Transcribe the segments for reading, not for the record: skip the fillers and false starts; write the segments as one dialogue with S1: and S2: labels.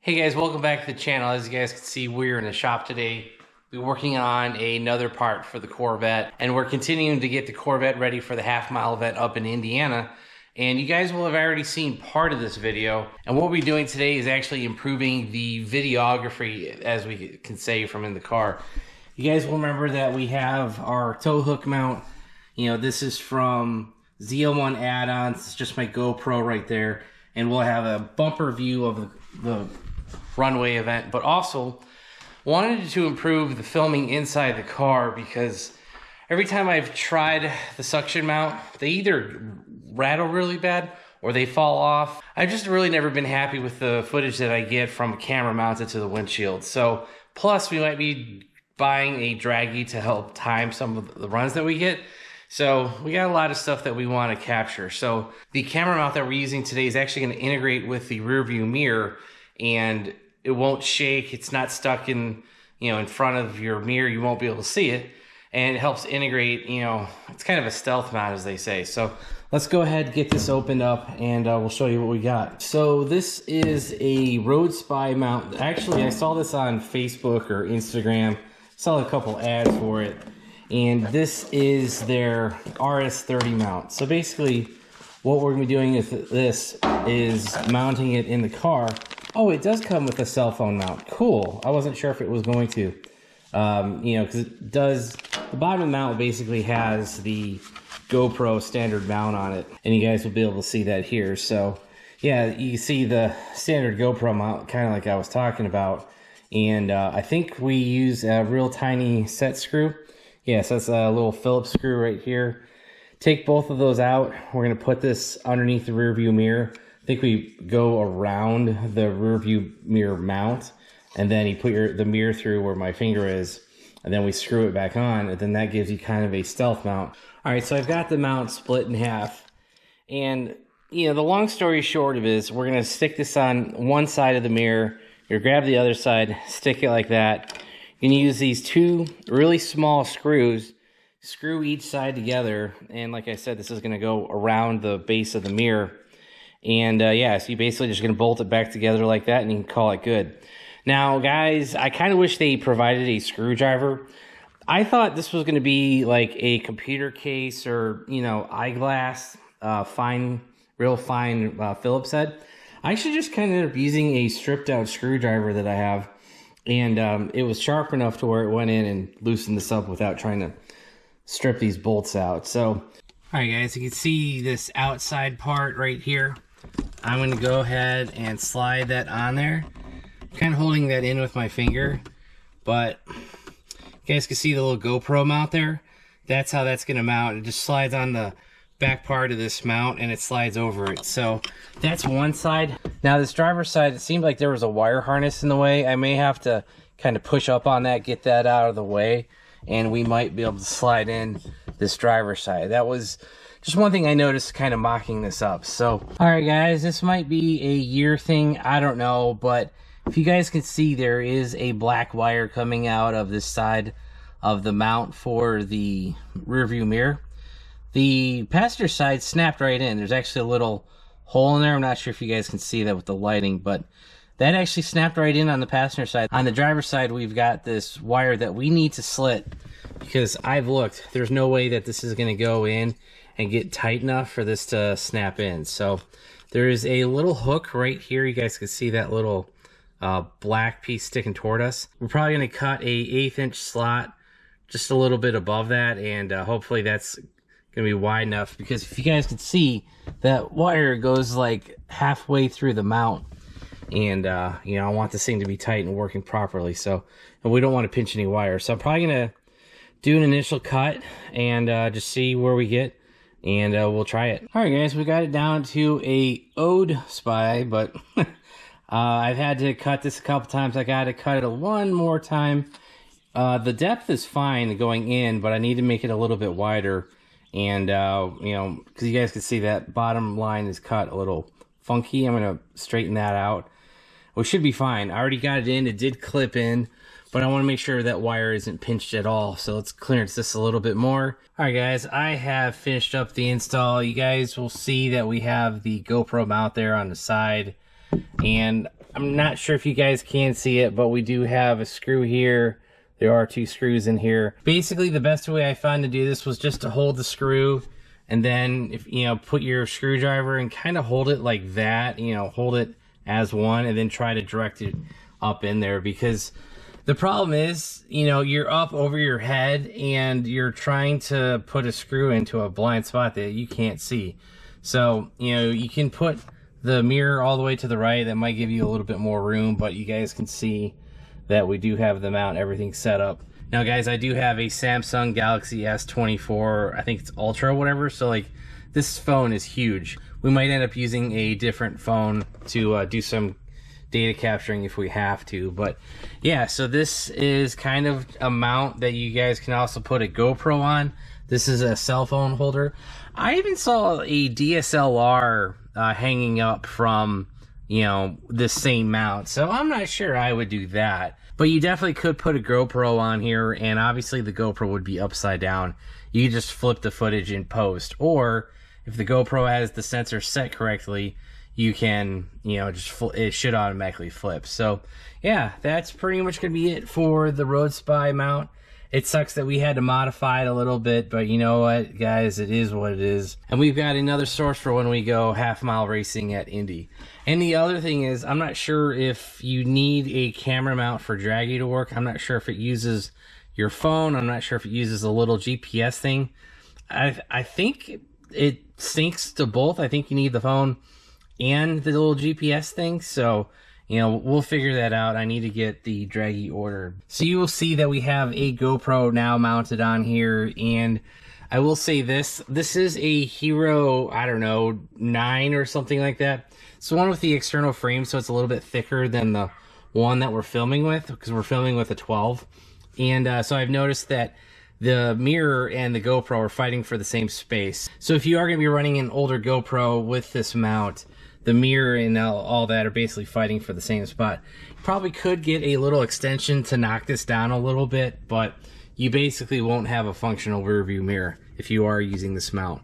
S1: Hey guys, welcome back to the channel. As you guys can see, we're in the shop today. We're working on another part for the Corvette, and we're continuing to get the Corvette ready for the half-mile event up in Indiana. And you guys will have already seen part of this video. And what we're doing today is actually improving the videography, as we can say, from in the car. You guys will remember that we have our tow hook mount. You know, this is from ZL1 add-ons. It's just my GoPro right there. And we'll have a bumper view of the runway event, but also wanted to improve the filming inside the car, because every time I've tried the suction mount, they either rattle really bad or they fall off. I've just really never been happy with the footage that I get from a camera mounted to the windshield. So plus we might be buying a draggy to help time some of the runs that we get. So we got a lot of stuff that we want to capture. So the camera mount that we're using today is actually going to integrate with the rear view mirror, and it won't shake. It's not stuck in, in front of your mirror. You won't be able to see it. And it helps integrate, it's kind of a stealth mount, as they say. So let's go ahead and get this opened up, and we'll show you what we got. So this is a RoadSpy mount. Actually, I saw this on Facebook or Instagram. Saw a couple ads for it. And this is their RS30 mount. So basically, what we're going to be doing with this is mounting it in the car. Oh, it does come with a cell phone mount. Cool. I wasn't sure if it was going to. Because it does, the bottom of the mount basically has the GoPro standard mount on it. And you guys will be able to see that here. So, yeah, you can see the standard GoPro mount, kind of like I was talking about. And I think we use a real tiny set screw. Yeah, so that's a little Phillips screw right here. Take both of those out. We're going to put this underneath the rear view mirror. I think we go around the rear view mirror mount, and then you put the mirror through where my finger is, and then we screw it back on, and then that gives you kind of a stealth mount. All right, so I've got the mount split in half, and the long story short of it is we're going to stick this on one side of the mirror. You're going to grab the other side, stick it like that. You can use these two really small screws, screw each side together, and like I said, this is going to go around the base of the mirror. And yeah, so you basically just going to bolt it back together like that, and you can call it good. Now, guys, I kind of wish they provided a screwdriver. I thought this was going to be like a computer case or, eyeglass, real fine Phillips head. I actually just kind of ended up using a stripped out screwdriver that I have. And it was sharp enough to where it went in and loosened this up without trying to strip these bolts out. So, all right, guys, you can see this outside part right here. I'm going to go ahead and slide that on there. I'm kind of holding that in with my finger, but you guys can see the little GoPro mount there. That's how that's going to mount. It just slides on the back part of this mount, and it slides over it. So that's one side. Now this driver's side, it seemed like there was a wire harness in the way. I may have to kind of push up on that, get that out of the way, and we might be able to slide in this driver's side. That was just one thing I noticed kind of mocking this up. So, all right, guys, this might be a year thing. I don't know, but if you guys can see, there is a black wire coming out of this side of the mount for the rear view mirror. The passenger side snapped right in. There's actually a little hole in there. I'm not sure if you guys can see that with the lighting, but that actually snapped right in on the passenger side. On the driver's side, we've got this wire that we need to slit, because I've looked. There's no way that this is going to go in and get tight enough for this to snap in. So there is a little hook right here. You guys can see that little black piece sticking toward us. We're probably going to cut a 1/8 inch slot just a little bit above that, and hopefully that's going to be wide enough, because if you guys can see, that wire goes like halfway through the mount, and I want this thing to be tight and working properly, so, and we don't want to pinch any wires. So I'm probably going to do an initial cut and just see where we get, and we'll try it. All right, guys, we got it down to a RoadSpy, but I've had to cut this a couple times. I got to cut it one more time. The depth is fine going in, but I need to make it a little bit wider. And, because you guys can see that bottom line is cut a little funky. I'm going to straighten that out. We should be fine. I already got it in. It did clip in, but I want to make sure that wire isn't pinched at all. So let's clearance this a little bit more. All right, guys, I have finished up the install. You guys will see that we have the GoPro mount there on the side. And I'm not sure if you guys can see it, but we do have a screw here. There are 2 screws in here. Basically, the best way I found to do this was just to hold the screw, and then, if you know, put your screwdriver and kind of hold it like that, you know, hold it as one, and then try to direct it up in there. Because the problem is, you know, you're up over your head and you're trying to put a screw into a blind spot that you can't see. So, you know, you can put the mirror all the way to the right. That might give you a little bit more room, but you guys can see that we do have the mount, everything set up. Now guys, I do have a Samsung Galaxy S24, I think it's Ultra or whatever, so like this phone is huge. We might end up using a different phone to do some data capturing if we have to, but yeah, so this is kind of a mount that you guys can also put a GoPro on. This is a cell phone holder. I even saw a DSLR hanging up from, you know, the same mount, so I'm not sure I would do that. But you definitely could put a GoPro on here, and obviously the GoPro would be upside down. You can just flip the footage in post, or if the GoPro has the sensor set correctly, you can, you know, just it should automatically flip. So yeah, that's pretty much gonna be it for the RoadSpy mount. It sucks that we had to modify it a little bit, but you know what, guys, it is what it is. And we've got another source for when we go half-mile racing at Indy. And the other thing is, I'm not sure if you need a camera mount for Draggy to work. I'm not sure if it uses your phone. I'm not sure if it uses a little GPS thing. I think it syncs to both. I think you need the phone and the little GPS thing. So, you know, we'll figure that out. I need to get the Draggy ordered. So you will see that we have a GoPro now mounted on here, and I will say this is a Hero, I don't know, 9 or something like that. It's the one with the external frame, so it's a little bit thicker than the one that we're filming with, because we're filming with a 12. And so I've noticed that the mirror and the GoPro are fighting for the same space. So if you are going to be running an older GoPro with this mount, the mirror and all that are basically fighting for the same spot. You probably could get a little extension to knock this down a little bit, but you basically won't have a functional rear view mirror if you are using this mount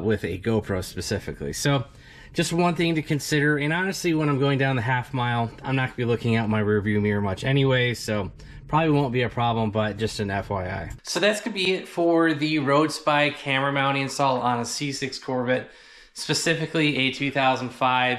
S1: with a GoPro specifically. So just one thing to consider. And honestly, when I'm going down the half mile, I'm not going to be looking out my rear view mirror much anyway, so probably won't be a problem, but just an FYI. So that's going to be it for the RoadSpy camera mount install on a C6 Corvette, specifically a 2005.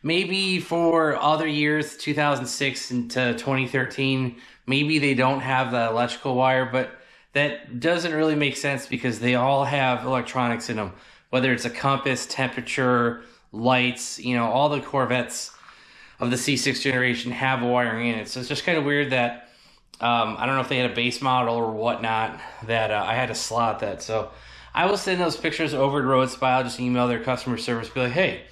S1: Maybe for other years, 2006 into 2013, maybe they don't have the electrical wire, but that doesn't really make sense because they all have electronics in them, whether it's a compass, temperature, lights, you know, all the Corvettes of the C6 generation have wiring in it. So it's just kind of weird that, I don't know if they had a base model or whatnot, that I had to slot that. So I will send those pictures over to RoadSpy. I'll just email their customer service, be like, hey,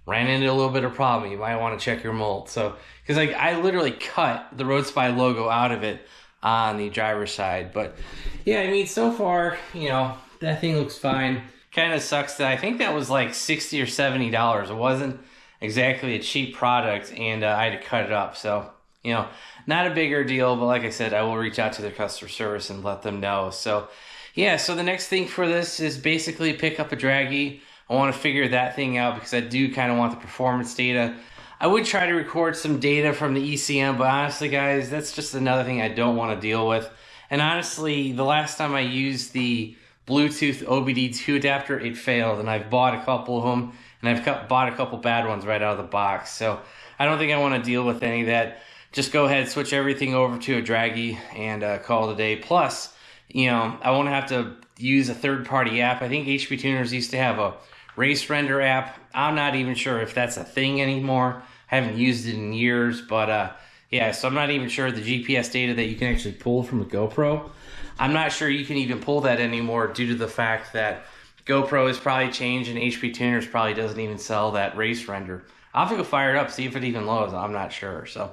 S1: ran into a little bit of problem. You might want to check your mold. So, because like I literally cut the RoadSpy logo out of it on the driver's side. But yeah, I mean, so far, you know, that thing looks fine. Kind of sucks that I think that was like $60 or $70. It wasn't exactly a cheap product, and I had to cut it up. So, you know, not a bigger deal, but like I said, I will reach out to their customer service and let them know. So yeah, so the next thing for this is basically pick up a Draggy. I want to figure that thing out because I do kind of want the performance data. I would try to record some data from the ECM, but honestly, guys, that's just another thing I don't want to deal with. And honestly, the last time I used the Bluetooth OBD2 adapter, it failed, and I've bought a couple of them, and I've bought a couple bad ones right out of the box. So I don't think I want to deal with any of that. Just go ahead, switch everything over to a Draggy, and call it a day. Plus, you know, I won't have to use a third-party app. I think HP Tuners used to have a race render app. I'm not even sure if that's a thing anymore. I haven't used it in years, but yeah, so I'm not even sure the GPS data that you can actually pull from a GoPro. I'm not sure you can even pull that anymore due to the fact that GoPro has probably changed and HP Tuners probably doesn't even sell that race render. I'll have to go fire it up, see if it even loads. I'm not sure. So,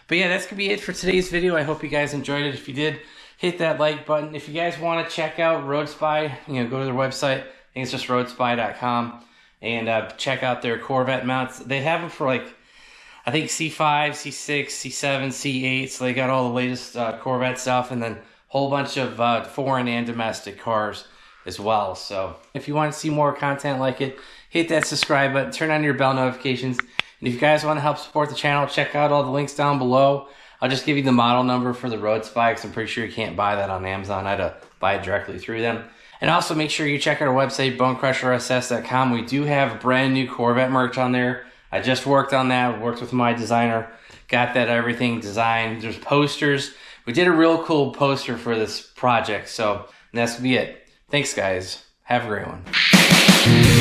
S1: but yeah, that's going to be it for today's video. I hope you guys enjoyed it. If you did, hit that like button. If you guys want to check out RoadSpy, you know, go to their website. I think it's just roadspy.com, and check out their Corvette mounts. They have them for like, I think C5, C6, C7, C8. So they got all the latest Corvette stuff, and then a whole bunch of foreign and domestic cars as well. So if you want to see more content like it, hit that subscribe button, turn on your bell notifications. And if you guys want to help support the channel, check out all the links down below. I'll just give you the model number for the RoadSpy because I'm pretty sure you can't buy that on Amazon. I had to buy it directly through them. And also make sure you check out our website, BonecrrusherSS.com. We do have brand new Corvette merch on there. I just worked on that, worked with my designer, got that everything designed. There's posters. We did a real cool poster for this project, so that's gonna be it. Thanks, guys. Have a great one.